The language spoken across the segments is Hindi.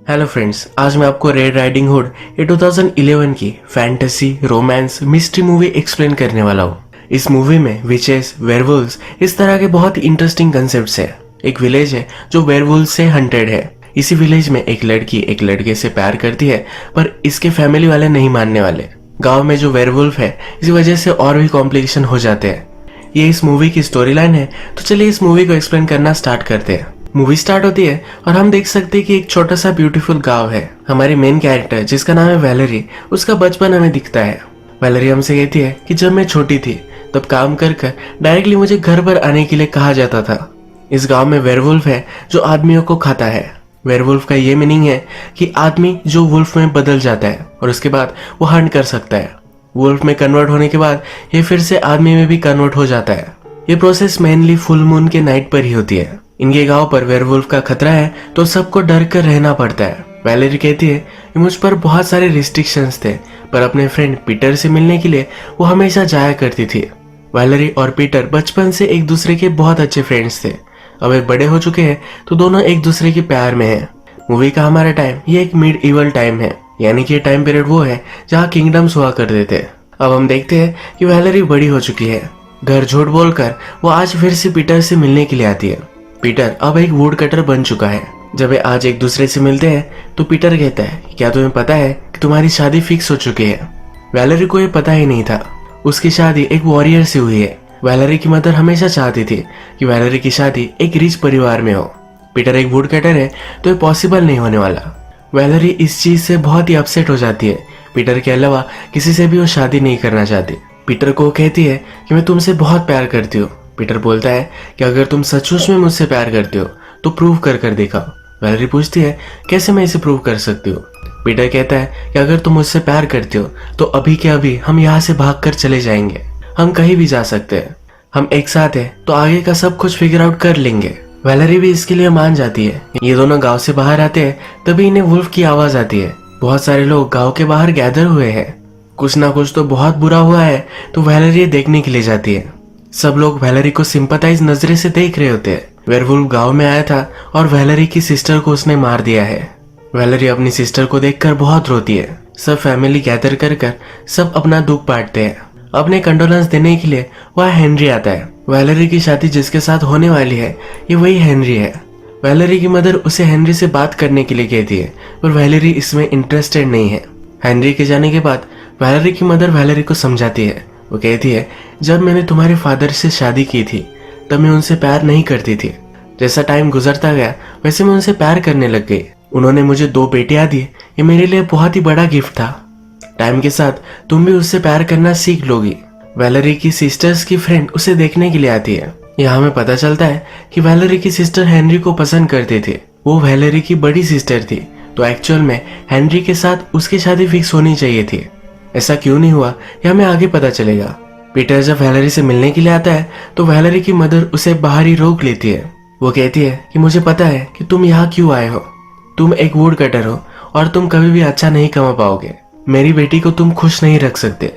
हेलो फ्रेंड्स, आज मैं आपको रेड राइडिंग हुड ये 2011 की fantasy romance mystery movie explain करने वाला हूँ। इस मूवी में विचेस, वेयरवुल्व्स इस तरह के बहुत ही इंटरेस्टिंग कंसेप्ट्स है। एक विलेज है जो वेयरवुल्व्स से हंटेड है। इसी विलेज में एक लड़की एक लड़के से प्यार करती है, पर इसके फैमिली वाले नहीं मानने वाले। गाँव में जो वेयरवुल्फ है इसी वजह से और भी कॉम्प्लिकेशन हो जाते हैं। ये इस मूवी की स्टोरी लाइन है, तो चलिए इस मूवी को एक्सप्लेन करना स्टार्ट करते हैं। मूवी स्टार्ट होती है और हम देख सकते हैं कि एक छोटा सा ब्यूटीफुल गांव है। हमारी मेन कैरेक्टर जिसका नाम है वैलेरी, उसका बचपन हमें दिखता है। वैलेरी हमसे कहती है कि जब मैं छोटी थी तब काम कर कर डायरेक्टली मुझे घर पर आने के लिए कहा जाता था। इस गांव में वेयरवुल्फ है जो आदमियों को खाता है। वेयरवुल्फ का ये मीनिंग है कि आदमी जो वुल्फ में बदल जाता है और उसके बाद वो हंट कर सकता है। वुल्फ में कन्वर्ट होने के बाद ये फिर से आदमी में भी कन्वर्ट हो जाता है। ये प्रोसेस मेनली फुल मून के नाइट पर ही होती है। इनके गांव पर वेयरवुल्फ का खतरा है तो सबको डर कर रहना पड़ता है। वैलेरी कहती है कि मुझ पर बहुत सारे रिस्ट्रिक्शंस थे, पर अपने फ्रेंड पीटर से मिलने के लिए वो हमेशा जाया करती थी। वैलेरी और पीटर बचपन से एक दूसरे के बहुत अच्छे फ्रेंड्स थे। अब वे बड़े हो चुके हैं तो दोनों एक दूसरे के प्यार में हैं। मूवी का हमारा टाइम ये एक मिड इवल टाइम है, यानी कि टाइम पीरियड वो है जहाँ किंगडम्स हुआ करते थे। अब हम देखते हैं कि वैलेरी बड़ी हो चुकी है। घर झूठ बोलकर वो आज फिर से पीटर से मिलने के लिए आती है। पीटर अब एक वुड कटर बन चुका है। जब वे आज एक दूसरे से मिलते हैं तो पीटर कहता है कि क्या तुम्हें पता है कि तुम्हारी शादी फिक्स हो चुकी है। वैलेरी को ये पता ही नहीं था। उसकी शादी एक वॉरियर से हुई है। वैलेरी की मदर हमेशा चाहती थी कि वैलेरी की शादी एक रिच परिवार में हो। पीटर एक वुड कटर है तो ये पॉसिबल नहीं होने वाला। वैलेरी इस चीज से बहुत ही अपसेट हो जाती है। पीटर के अलावा किसी से भी वो शादी नहीं करना चाहती। पीटर को कहती है कि मैं तुमसे बहुत प्यार करती हूँ। पीटर बोलता है कि अगर तुम सचमुच में मुझसे प्यार करते हो तो प्रूव कर कर दिखाओ। वैलेरी पूछती है कैसे मैं इसे प्रूव कर सकती हूँ। पीटर कहता है कि अगर तुम मुझसे प्यार करते हो तो अभी के अभी हम यहाँ से भागकर चले जाएंगे। हम कहीं भी जा सकते हैं। हम एक साथ हैं तो आगे का सब कुछ फिगर आउट कर लेंगे। वैलेरी भी इसके लिए मान जाती है। ये दोनों गाँव से बाहर आते हैं तभी इन्हें वुल्फ की आवाज आती है। बहुत सारे लोग गाँव के बाहर गैदर हुए हैं। कुछ ना कुछ तो बहुत बुरा हुआ है, तो वैलेरी देखने के लिए जाती है। सब लोग वैलेरी को सिंपैथाइज नजरे से देख रहे होते हैं। वेयरवुल्फ गांव में आया था और वैलेरी की सिस्टर को उसने मार दिया है। वैलेरी अपनी सिस्टर को देखकर बहुत रोती है। सब फैमिली गैदर कर कर सब अपना दुख बांटते हैं। अपने कंडोलेंस देने के लिए वह हेनरी आता है। वैलेरी की शादी जिसके साथ होने वाली है ये वही हेनरी है। वैलेरी की मदर उसे हेनरी से बात करने के लिए कहती है, पर वैलेरी इसमें इंटरेस्टेड नहीं है। हेनरी के जाने के बाद वैलेरी की मदर वैलेरी को समझाती है। वो कहती है जब मैंने तुम्हारे फादर से शादी की थी तब मैं उनसे प्यार नहीं करती थी। जैसा टाइम गुजरता गया वैसे मैं उनसे प्यार करने लग गई। उन्होंने मुझे 2 बेटियां दी। ये मेरे लिए बहुत ही बड़ा गिफ्ट था। टाइम के साथ तुम भी उससे प्यार करना सीख लोगी। वैलेरी की सिस्टर्स की फ्रेंड उसे देखने के लिए आती है। यहाँ हमें पता चलता है कि वैलेरी की सिस्टर हेनरी को पसंद करते थे। वो वैलेरी की बड़ी सिस्टर थी, तो एक्चुअल में हेनरी के साथ उसकी शादी फिक्स होनी चाहिए थी। ऐसा क्यों नहीं हुआ ये हमें आगे पता चलेगा। पीटर जब वैलेरी से मिलने के लिए आता है तो वैलेरी की मदर उसे बाहर ही रोक लेती है। वो कहती है कि मुझे पता है कि तुम यहाँ क्यों आए हो। तुम एक वुड कटर हो और तुम कभी भी अच्छा नहीं कमा पाओगे। मेरी बेटी को तुम खुश नहीं रख सकते,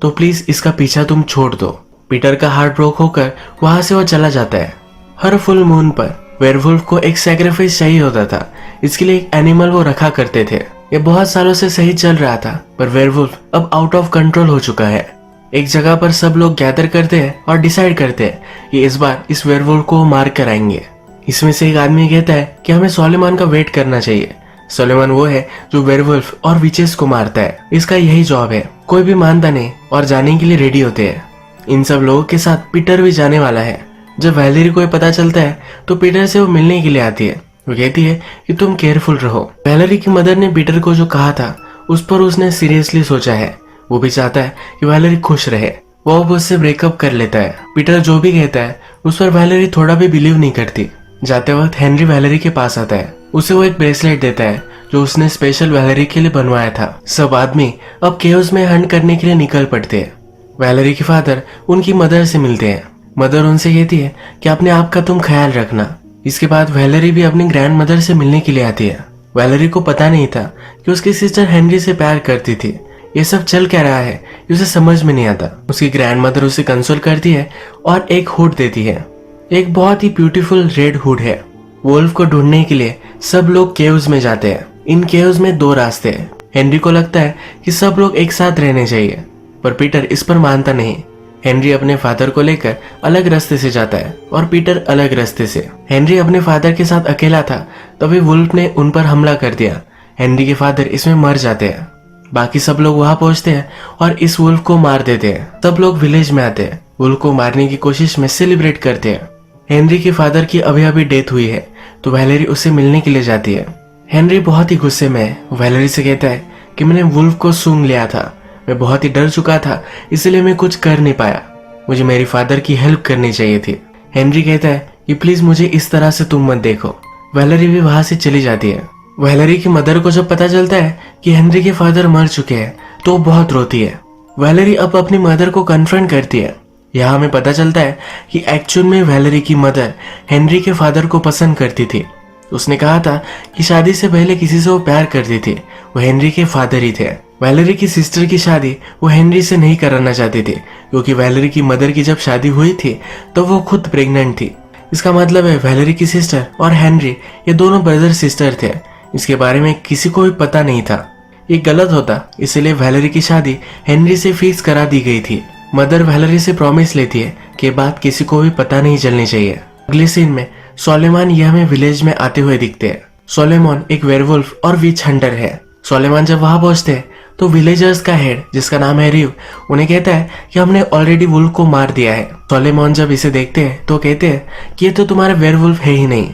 तो प्लीज इसका पीछा तुम छोड़ दो। पीटर का हार्ट ब्रोक होकर वहां से वो चला जाता है। हर फुल मून पर वेयरवुल्फ को एक सैक्रिफाइस चाहिए होता था। इसके लिए एक एनिमल वो रखा करते थे। ये बहुत सालों से सही चल रहा था, पर वेयरवुल्फ अब आउट ऑफ कंट्रोल हो चुका है। एक जगह पर सब लोग गैदर करते हैं और डिसाइड करते हैं कि इस बार इस वेयरवुल्फ को मार कर आएंगे। इसमें से एक आदमी कहता है कि हमें सोलेमान का वेट करना चाहिए। सोलेमान वो है जो वेयरवुल्फ और विचेस को मारता है। इसका यही जॉब है। कोई भी मानता नहीं और जाने के लिए रेडी होते हैं। इन सब लोगों के साथ पीटर भी जाने वाला है। जब वैलेरी को पता चलता है तो पीटर से वो मिलने के लिए आती है। वो कहती है कि तुम केयरफुल रहो। वैलेरी की मदर ने पीटर को जो कहा था उस पर उसने सीरियसली सोचा है। वो भी चाहता है कि वैलेरी खुश रहे। वो अब उससे ब्रेकअप कर लेता है। पीटर जो भी कहता है उस पर वैलेरी थोड़ा भी बिलीव नहीं करती। जाते वक्त हेनरी वैलेरी के पास आता है। उसे वो एक ब्रेसलेट देता है जो उसने स्पेशल वैलेरी के लिए बनवाया था। सब आदमी अब केव्स में हंट करने के लिए निकल पड़ते हैं। वैलेरी के फादर उनकी मदर से मिलते हैं। मदर उनसे कहती है कि अपने आप का तुम ख्याल रखना। इसके बाद वैलेरी भी अपनी ग्रैंड मदर से मिलने के लिए आती है। वैलेरी को पता नहीं था कि उसकी सिस्टर हेनरी से प्यार करती थी। ये सब चल क्या रहा है उसे समझ में नहीं आता। उसकी ग्रैंड मदर उसे कंसोल करती है और एक हुड देती है। एक बहुत ही ब्यूटीफुल रेड हुड है। वुल्फ को ढूंढने के लिए सब लोग केव्स में जाते हैं। इन केव्स में दो रास्ते हैं। हेनरी को लगता है कि सब लोग एक साथ रहने चाहिए, पर पीटर इस पर मानता नहीं। हेनरी अपने फादर को लेकर अलग रास्ते से जाता है और पीटर अलग रास्ते से। हेनरी अपने फादर के साथ अकेला था, तभी वुल्फ ने उन पर हमला कर दिया। हेनरी के फादर इसमें मर जाते हैं। बाकी सब लोग वहां पहुंचते हैं और इस वुल्फ को मार देते हैं। सब लोग विलेज में आते हैं, वुल्फ को मारने की कोशिश में सेलिब्रेट करते हैं। हेनरी के फादर की अभी अभी डेथ हुई है, तो वैलेरी उससे मिलने के लिए जाती है। हेनरी बहुत ही गुस्से में है। वैलेरी से कहता है कि मैंने वुल्फ को सूंघ लिया था, मैं बहुत ही डर चुका था, इसलिए मैं कुछ कर नहीं पाया। मुझे मेरी फादर की हेल्प करनी चाहिए थी। हेनरी कहता है कि प्लीज मुझे इस तरह से तुम मत देखो। वैलेरी भी वहां से चली जाती है। वैलेरी की मदर को जब पता चलता है कि हेनरी के फादर मर चुके हैं, तो वो बहुत रोती है। वैलेरी अब अपनी मदर को कन्फ्रंट करती है। यहाँ हमें पता चलता है कि एक्चुअल में वैलेरी की मदर हेनरी के फादर को पसंद करती थी। उसने कहा था कि शादी से पहले किसी से वो प्यार करती थी, वो हेनरी के फादर ही थे। वैलेरी की सिस्टर की शादी वो हेनरी से नहीं कराना चाहती थी, क्योंकि वैलेरी की मदर की जब शादी हुई थी तो वो खुद प्रेग्नेंट थी। इसका मतलब है वैलेरी की सिस्टर और हेनरी ये दोनों ब्रदर सिस्टर थे। इसके बारे में किसी को भी पता नहीं था। ये गलत होता, इसलिए वैलेरी की शादी हेनरी से फिक्स करा दी गई थी। मदर वैलेरी से प्रॉमिस लेती है कि बात किसी को भी पता नहीं चलनी चाहिए। अगले सीन में सोलेमान ये हमें विलेज में आते हुए दिखते हैं। सोलेमान एक वेयरवुल्फ और विच हंटर है। सोलेमान जब वहां पहुंचते हैं तो विलेजर्स का हेड, जिसका नाम है रिव, उन्हें कहता है कि हमने ऑलरेडी वुल्फ को मार दिया है। सोलेमान जब इसे देखते हैं तो कहते हैं कि ये तो तुम्हारा वेयरवुल्फ है ही नहीं।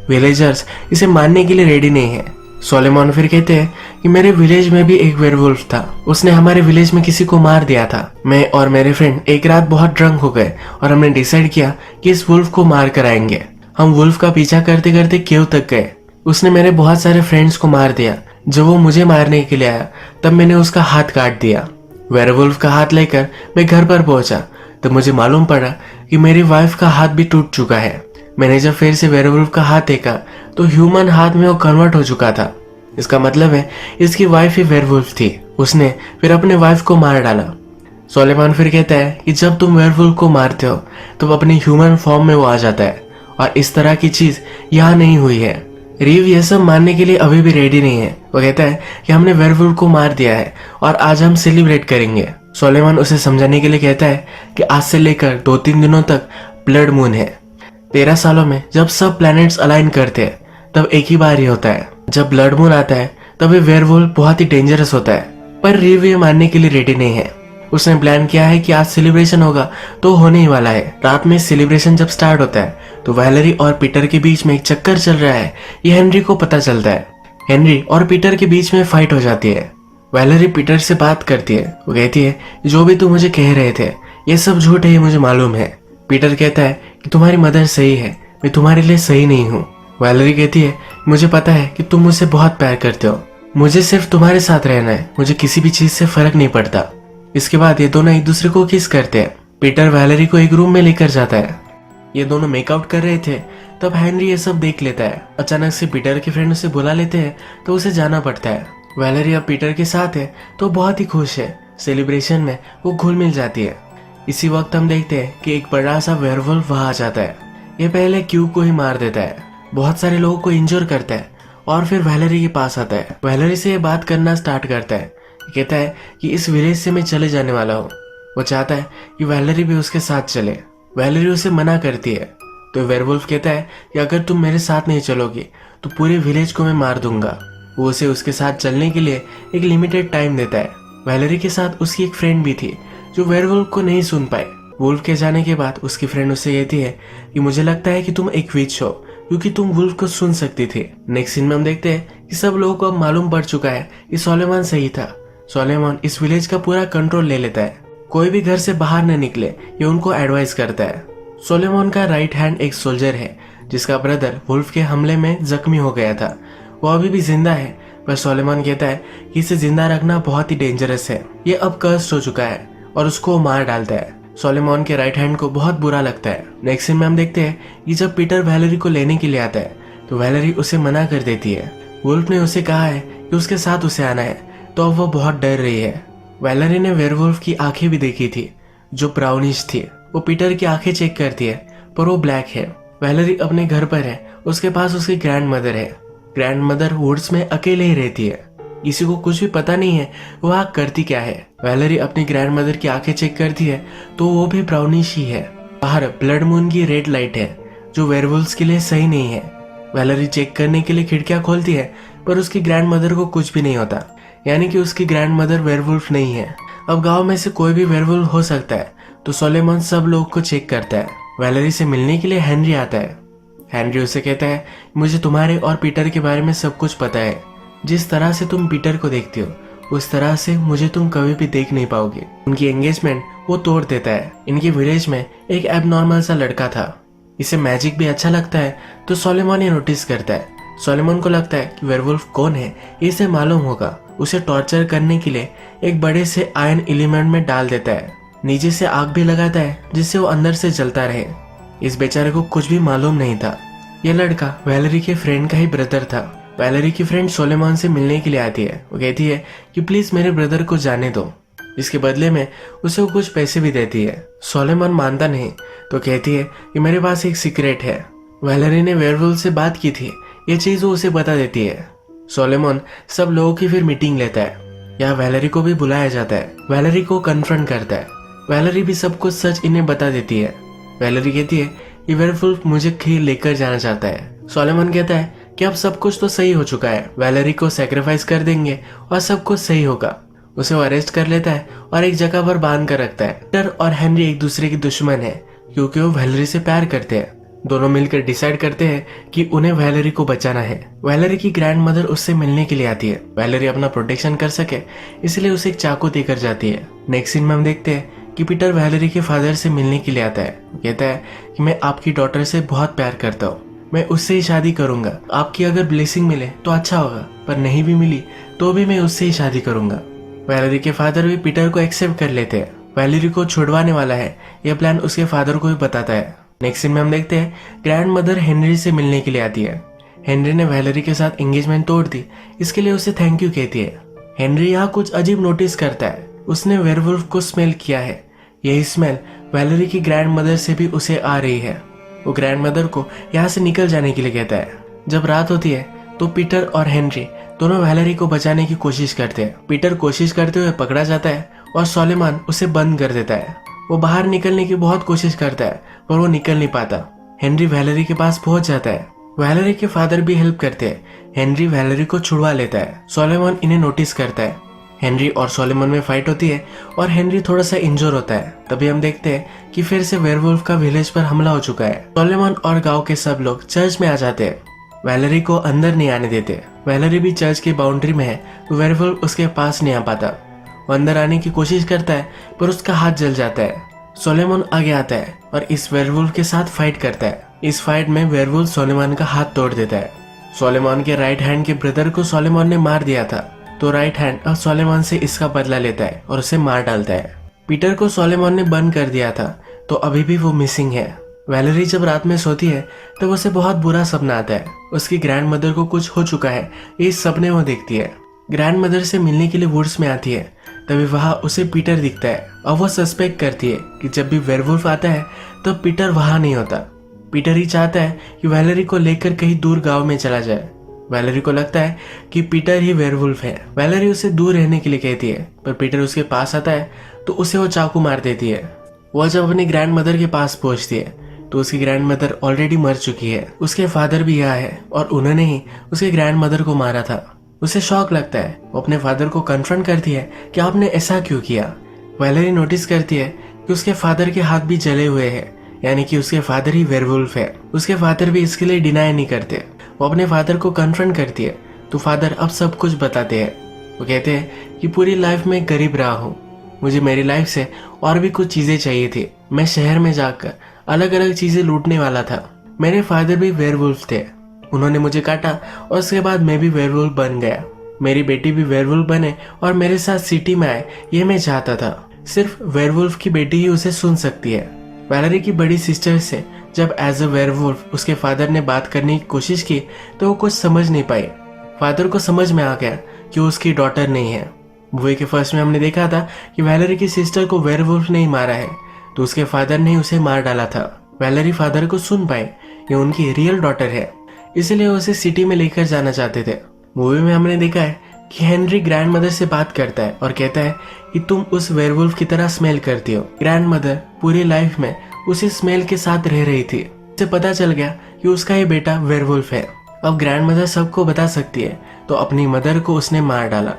विलेजर्स इसे मारने के लिए रेडी नहीं है। सोलेमान फिर कहते हैं कि मेरे विलेज में भी एक वेयरवुल्फ था, उसने हमारे विलेज में किसी को मार दिया था। मैं और मेरे फ्रेंड एक रात बहुत ड्रंक हो गए और हमने डिसाइड किया कि इस वुल्फ को मार कर आएंगे। हम वुल्फ का पीछा करते करते केव तक गए। उसने मेरे बहुत सारे फ्रेंड्स को मार दिया। जब वो मुझे मारने के लिए आया तब मैंने उसका हाथ काट दिया। वेयरवुल्फ का हाथ लेकर मैं घर पर पहुंचा तब मुझे मालूम पड़ा कि मेरी वाइफ का हाथ भी टूट चुका है। मैंने जब फिर से वेयरवुल्फ का हाथ देखा तो ह्यूमन हाथ में वो कन्वर्ट हो चुका था। इसका मतलब है इसकी वाइफ ही वेयरवुल्फ थी। उसने फिर अपने वाइफ को मार डाला। सोलेमान फिर कहता है कि जब तुम वेयरवुल्फ को मारते हो तो अपनी ह्यूमन फॉर्म में वो आ जाता है, और इस तरह की चीज यहाँ नहीं हुई है। रीव ये सब मानने के लिए अभी भी रेडी नहीं है। वो कहता है कि हमने वेयरवुल्फ को मार दिया है और आज हम सेलिब्रेट करेंगे। सोलेमान उसे समझाने के लिए कहता है कि आज से लेकर 2-3 दिनों तक ब्लड मून है। 13 सालों में जब सब प्लैनेट्स अलाइन करते हैं तब एक ही बार ही होता है। जब ब्लड मून आता है तब ये वेयरवुल्फ बहुत ही डेंजरस होता है, पर रीव ये मानने के लिए रेडी नहीं है। उसने प्लान किया है कि आज सेलिब्रेशन होगा तो होने ही वाला है। रात में सेलिब्रेशन जब स्टार्ट होता है तो वैलेरी और पीटर के बीच में एक चक्कर चल रहा है, ये हेनरी को पता चलता है। हेनरी और पीटर के बीच में फाइट हो जाती है। वैलेरी पीटर से बात करती है। वो कहती है जो भी तुम मुझे कह रहे थे ये सब झूठ है, ये मुझे मालूम है। पीटर कहता है कि तुम्हारी मदर सही है, मैं तुम्हारे लिए सही नहीं हूँ। वैलेरी कहती है मुझे पता है कि तुम मुझसे बहुत प्यार करते हो, मुझे सिर्फ तुम्हारे साथ रहना है, मुझे किसी भी चीज से फर्क नहीं पड़ता। इसके बाद ये दोनों एक दूसरे को किस करते हैं। पीटर वैलेरी को एक रूम में लेकर जाता है। ये दोनों मेकआउट कर रहे थे तब हेनरी ये सब देख लेता है। अचानक से पीटर के फ्रेंड उसे बुला लेते हैं तो उसे जाना पड़ता है। वैलेरी अब पीटर के साथ है तो बहुत ही खुश है। सेलिब्रेशन में वो घुल मिल जाती है। इसी वक्त हम देखते हैं कि एक बड़ा सा वेयरवुल्फ वहां आ जाता है। ये पहले क्यू को ही मार देता है, बहुत सारे लोगों को इंजोर करता है और फिर वैलेरी के पास आता है। वैलेरी से ये बात करना स्टार्ट करता है। कहता है कि इस विलेज से मैं चले जाने वाला हूँ। वो चाहता है कि वैलेरी भी उसके साथ चले। वैलेरी उसे मना करती है तो वेयरवुल्फ कहता है कि अगर तुम मेरे साथ नहीं चलोगे तो पूरे विलेज को मैं मार दूंगा। वो उसे उसके साथ चलने के लिए एक लिमिटेड टाइम देता है। वैलेरी के साथ उसकी एक फ्रेंड भी थी जो वेयरवुल्फ को नहीं सुन पाए। वुल्फ के जाने के बाद उसकी फ्रेंड उससे कहती है कि मुझे लगता है कि तुम एक विच हो क्योंकि तुम वुल्फ को सुन सकती थी। नेक्स्ट सीन में हम देखते हैं कि सब लोगों को अब मालूम पड़ चुका है कि सोलेमान सही था। सोलेमान इस विलेज का पूरा कंट्रोल ले लेता है। कोई भी घर से बाहर न निकले ये उनको एडवाइस करता है। सोलेमान का राइट हैंड एक सोल्जर है जिसका ब्रदर वुल्फ के हमले में जख्मी हो गया था। वो अभी भी जिंदा है, पर सोलेमान कहता है कि इसे जिंदा रखना बहुत ही डेंजरस है। ये अब कर्स्ड हो चुका है और उसको मार डालता है। सोलेमान के राइट हैंड को बहुत बुरा लगता है। नेक्स्ट सीन में हम देखते हैं कि जब पीटर वैलेरी को लेने के लिए आता है तो वैलेरी उसे मना कर देती है। वुल्फ ने उसे कहा है कि उसके साथ उसे आना है, तो अब वो बहुत डर रही है। वैलेरी ने वेयरवुल्फ की आंखें भी देखी थी जो ब्राउनिश थी। वो पीटर की आंखें चेक करती है पर वो ब्लैक है। वैलेरी अपने घर पर है, उसके पास उसकी ग्रैंड मदर है। ग्रैंड मदर वुड्स में अकेले ही रहती है, किसी को कुछ भी पता नहीं है वो आग करती क्या है। वैलेरी अपनी ग्रैंड मदर की आंखें चेक करती है तो वो भी ब्राउनिश ही है। बाहर ब्लड मून की रेड लाइट है जो वेयरवुल्व्स के लिए सही नहीं है। वैलेरी चेक करने के लिए खिड़कियां खोलती है पर उसकी ग्रैंड मदर को कुछ भी नहीं होता, यानी कि उसकी ग्रैंड मदर वेयरवुल्फ नहीं है। अब गांव में से कोई भी वेयरवुल्फ हो सकता है, तो सोलोमन सब लोग को चेक करता है। वैलेरी से मिलने के लिए हेनरी आता है। हेनरी उसे कहता है मुझे तुम्हारे और पीटर के बारे में सब कुछ पता है। जिस तरह से तुम पीटर को देखती हो उस तरह से मुझे तुम कभी भी देख नहीं पाओगे। उनकी एंगेजमेंट वो तोड़ देता है। इनके विलेज में एक एबनॉर्मल सा लड़का था, इसे मैजिक भी अच्छा लगता है, तो सोलोमन ये नोटिस करता है। सोलोमन को लगता है कि वेयरवुल्फ कौन है इसे मालूम होगा। उसे टॉर्चर करने के लिए एक बड़े से आयरन एलिमेंट में डाल देता है। नीचे से आग भी लगाता है जिससे वो अंदर से जलता रहे। इस बेचारे को कुछ भी मालूम नहीं था। यह लड़का वैलेरी के फ्रेंड का ही ब्रदर था। वैलेरी की फ्रेंड सोलोमन से मिलने के लिए आती है। वो कहती है कि प्लीज मेरे ब्रदर को जाने दो। इसके बदले में उसे वो कुछ पैसे भी देती है। सोलोमन मानता नहीं तो कहती है कि मेरे पास एक सीक्रेट है। वैलेरी ने वेयरवुल्फ से बात की थी, ये चीज वो उसे बता देती है। सोलोमन सब लोगों की फिर मीटिंग लेता है। यहाँ वैलेरी को भी बुलाया जाता है। वैलेरी को कन्फ्रंट करता है। वैलेरी भी सब कुछ सच इन्हें बता देती है। वैलेरी कहती है कि वेयरवुल्फ मुझे खीर लेकर जाना चाहता है। सोलोमन कहता है कि अब सब कुछ तो सही हो चुका है, वैलेरी को सैक्रिफाइस कर देंगे और सब कुछ सही होगा। उसे वो अरेस्ट कर लेता है और एक जगह पर बांध कर रखता है। पीटर और हेनरी एक दूसरे के दुश्मन है क्योंकि वो वैलेरी से प्यार करते हैं। दोनों मिलकर डिसाइड करते हैं कि उन्हें वैलेरी को बचाना है। वैलेरी की ग्रैंड मदर उससे मिलने के लिए आती है। वैलेरी अपना प्रोटेक्शन कर सके इसलिए उसे एक चाकू देकर जाती है। नेक्स्ट सीन में हम देखते हैं कि पीटर वैलेरी के फादर से मिलने के लिए आता है। वो कहता है कि मैं आपकी डॉटर से बहुत प्यार करता हूँ, मैं उससे ही शादी करूंगा। आपकी अगर ब्लेसिंग मिले तो अच्छा होगा, पर नहीं भी मिली तो भी मैं उससे ही शादी करूंगा। वैलेरी के फादर भी पीटर को एक्सेप्ट कर लेते हैं। वैलेरी को छुड़वाने वाला है यह प्लान उसके फादर को भी बताता है। नेक्स्ट सीन में हम देखते हैं ग्रैंड मदर हेनरी से मिलने के लिए आती है। हेनरी ने वैलेरी के साथ एंगेजमेंट तोड़ दी, इसके लिए उसे थैंक यू कहती है। हेनरी यहाँ कुछ अजीब नोटिस करता है। उसने वेयरवुल्फ को स्मेल किया है। यही स्मेल वैलेरी की ग्रैंड मदर से भी उसे आ रही है। वो ग्रैंड मदर को यहाँ से निकल जाने के लिए कहता है। जब रात होती है तो पीटर और हेनरी दोनों वैलेरी को बचाने की कोशिश करते हैं। पीटर कोशिश करते हुए पकड़ा जाता है और सोलोमन उसे बंद कर देता है। वो बाहर निकलने की बहुत कोशिश करता है पर वो निकल नहीं पाता। हेनरी वैलेरी के पास पहुंच जाता है। वैलेरी के फादर भी हेल्प करते हैं। हेनरी वैलेरी को छुड़वा लेता है। सोलोमन इन्हें नोटिस करता है। हेनरी और सोलोमन में फाइट होती है और हेनरी थोड़ा सा इंजर होता है। तभी हम देखते हैं कि फिर से वेयरवुल्फ का विलेज पर हमला हो चुका है। सोलोमन और गांव के सब लोग चर्च में आ जाते हैं। वैलेरी को अंदर नहीं आने देते। वैलेरी भी चर्च की बाउंड्री में है तो वेयरवुल्फ उसके पास नहीं आ पाता। वो अंदर आने की कोशिश करता है पर उसका हाथ जल जाता है। सोलोमन आगे आता है और इस वेयरवुल्फ के साथ फाइट करता है। इस फाइट में वेयरवुल्फ सोलोमन का हाथ तोड़ देता है। सोलोमन के राइट हैंड के ब्रदर को सोलोमन ने मार दिया था, तो राइट हैंड अब सोलोमन से इसका बदला लेता है और उसे मार डालता है। पीटर को सोलोमन ने बंद कर दिया था तो अभी भी वो मिसिंग है। वैलेरी जब रात में सोती है तब उसे बहुत बुरा सपना आता है। उसकी ग्रैंड मदर को कुछ हो चुका है, इस सपने वो देखती है। ग्रैंड मदर से मिलने के लिए वुड्स में आती है। तभी वहां उसे पीटर दिखता है और वो सस्पेक्ट करती है कि जब भी वेयरवुल्फ आता है तब पीटर वहां नहीं होता। पीटर ही चाहता है कि वैलेरी को लेकर कहीं दूर गांव में चला जाए। वैलेरी को लगता है कि पीटर ही वेयरवुल्फ है। वैलेरी उसे दूर रहने के लिए कहती है पर पीटर उसके पास आता है तो उसे वो चाकू मार देती है। वह जब अपनी ग्रैंड मदर के पास पहुंचती है तो उसकी ग्रैंड मदर ऑलरेडी मर चुकी है। उसके फादर भी यहाँ है और उन्होंने ही उसके ग्रैंड मदर को मारा था। उसे शॉक लगता है। वो अपने फादर को कन्फ्रंट करती है कि आपने ऐसा क्यों किया। वैलेरी नोटिस करती है कि उसके फादर के हाथ भी जले हुए हैं, यानी कि उसके फादर ही वेयरवुल्फ है। उसके फादर भी इसके लिए डिनाई नहीं करते। वो अपने फादर को कन्फ्रंट करती है तो फादर अब सब कुछ बताते हैं। वो कहते हैं कि पूरी लाइफ में गरीब रहा हूँ, मुझे मेरी लाइफ से और भी कुछ चीजें चाहिए थी। मैं शहर में जाकर अलग अलग चीजें लूटने वाला था। मेरे फादर भी वेयरवुल्फ थे, उन्होंने मुझे काटा और उसके बाद मैं भी वेयरवुल्फ बन गया। मेरी बेटी भी वेयरवुल्फ बने और मेरे साथ सिटी में आए, ये मैं चाहता था। सिर्फ वेयरवुल्फ की बेटी ही उसे सुन सकती है। वैलेरी की बड़ी सिस्टर से जब एज अ वेयरवुल्फ उसके फादर ने बात करने की कोशिश की तो वो कुछ समझ नहीं पाई। फादर को समझ में आ गया कि वो उसकी डॉटर नहीं है। मूवी के फर्स्ट में हमने देखा था कि वैलेरी की सिस्टर को वेयरवुल्फ ने ही मारा है, तो उसके फादर ने उसे मार डाला था। वैलेरी फादर को सुन पाए ये उनकी रियल डॉटर है। इसलिए उसे सिटी में लेकर जाना चाहते थे। मूवी में हमने देखा है कि हेनरी ग्रैंड मदर से बात करता है और कहता है कि तुम उस वेयरवुल्फ की तरह स्मेल करती हो। ग्रैंड मदर पूरी लाइफ में उसी स्मेल के साथ रह रही थी। उसे पता चल गया कि उसका ही बेटा वेयरवुल्फ है। अब ग्रैंड मदर सबको बता सकती है, तो अपनी मदर को उसने मार डाला।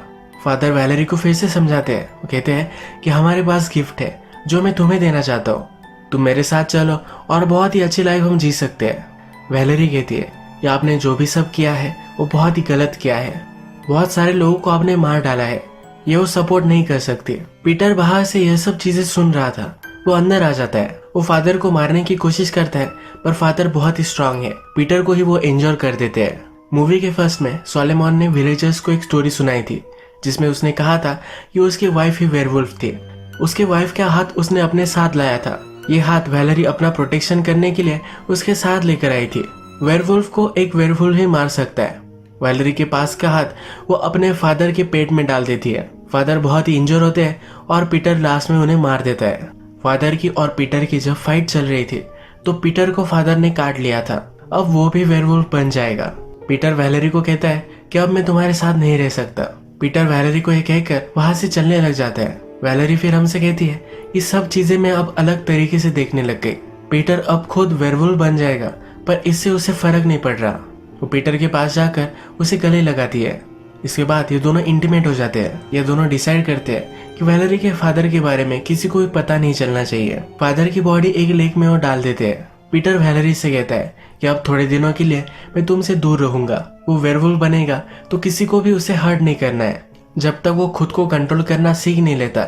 फादर वैलेरी को फिर से समझाते हैं। वो कहते हैं कि हमारे पास गिफ्ट है जो मैं तुम्हें देना चाहता हूँ, तुम मेरे साथ चलो और बहुत ही अच्छी लाइफ हम जी सकते हैं। वैलेरी कहती है कि आपने जो भी सब किया है वो बहुत ही गलत किया है, बहुत सारे लोगों को आपने मार डाला है, ये वो सपोर्ट नहीं कर सकती। पीटर बाहर से यह सब चीजें सुन रहा था। वो अंदर आ जाता है। वो फादर को मारने की कोशिश करता है, पर फादर बहुत ही स्ट्रांग है। पीटर को ही वो इंजोर कर देते हैं। मूवी के फर्स्ट में सोलेमॉन ने विलेजर्स को एक स्टोरी सुनाई थी, जिसमें उसने कहा था कि उसकी वाइफ ही वेयरवुल्फ थी। उसके वाइफ का हाथ उसने अपने साथ लाया था। ये हाथ वैलेरी अपना प्रोटेक्शन करने के लिए उसके साथ लेकर आई थी। वेयरवुल्फ को एक वेयरवुल्फ ही मार सकता है। वैलेरी के पास का हाथ वो अपने फादर के पेट में डाल देती है। फादर बहुत ही इंजर होते हैं और पीटर लास्ट में उन्हें मार देता है। फादर की और पीटर की जब फाइट चल रही थी तो पीटर को फादर ने काट लिया था। अब वो भी वेयरवुल्फ बन जाएगा। पीटर वैलेरी को कहता है कि अब मैं तुम्हारे साथ नहीं रह सकता। पीटर वैलेरी को ये कहकर वहां से चलने लग जाता है। वैलेरी फिर हमसे कहती है कि सब चीजें मैं अब अलग तरीके से देखने लग गई। पीटर अब खुद वेयरवुल्फ बन जाएगा, पर इससे उसे फर्क नहीं पड़ रहा। वो पीटर के पास जाकर उसे गले लगाती है। इसके बाद ये दोनों इंटीमेट हो जाते हैं। ये दोनों डिसाइड करते हैं कि वैलेरी के फादर के बारे में किसी को भी पता नहीं चलना चाहिए। फादर की बॉडी एक लेक में वो डाल देते हैं। पीटर वैलेरी से कहता है कि अब थोड़े दिनों के लिए मैं तुमसे दूर रहूंगा। वो वेयरवुल्फ बनेगा तो किसी को भी उसे हर्ट नहीं करना है। जब तक वो खुद को कंट्रोल करना सीख नहीं लेता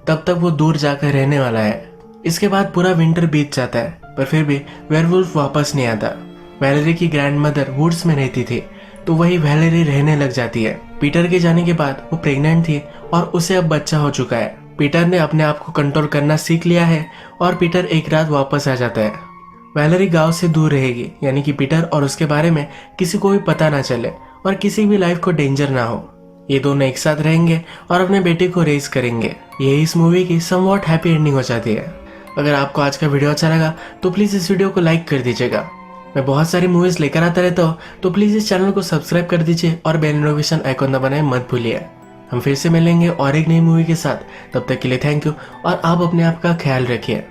तब तक वो दूर जाकर रहने वाला है। इसके बाद पूरा विंटर बीत जाता है, पर फिर भी वेयरवुल्फ वापस नहीं आता। वैलेरी की ग्रैंड मदर वुड्स में रहती थी, तो वही वैलेरी रहने लग जाती है। पीटर के जाने के बाद वो प्रेग्नेंट थी और उसे अब बच्चा हो चुका है। पीटर ने अपने आप को कंट्रोल करना सीख लिया है और पीटर एक रात वापस आ जाता है। वैलेरी गांव से दूर रहेगी, यानी कि पीटर और उसके बारे में किसी को भी पता ना चले और किसी भी लाइफ को डेंजर ना हो। ये दोनों एक साथ रहेंगे और अपने बेटे को रेज करेंगे। यही इस मूवी की समवॉट हैप्पी एंडिंग हो जाती है। अगर आपको आज का वीडियो अच्छा लगा तो प्लीज इस वीडियो को लाइक कर दीजिएगा। मैं बहुत सारी मूवीज लेकर आता रहता हूँ, तो प्लीज इस चैनल को सब्सक्राइब कर दीजिए और बेल नोटिफिकेशन आइकॉन दबाना मत भूलिए। हम फिर से मिलेंगे और एक नई मूवी के साथ। तब तक के लिए थैंक यू और आप अपने आप का ख्याल रखिए।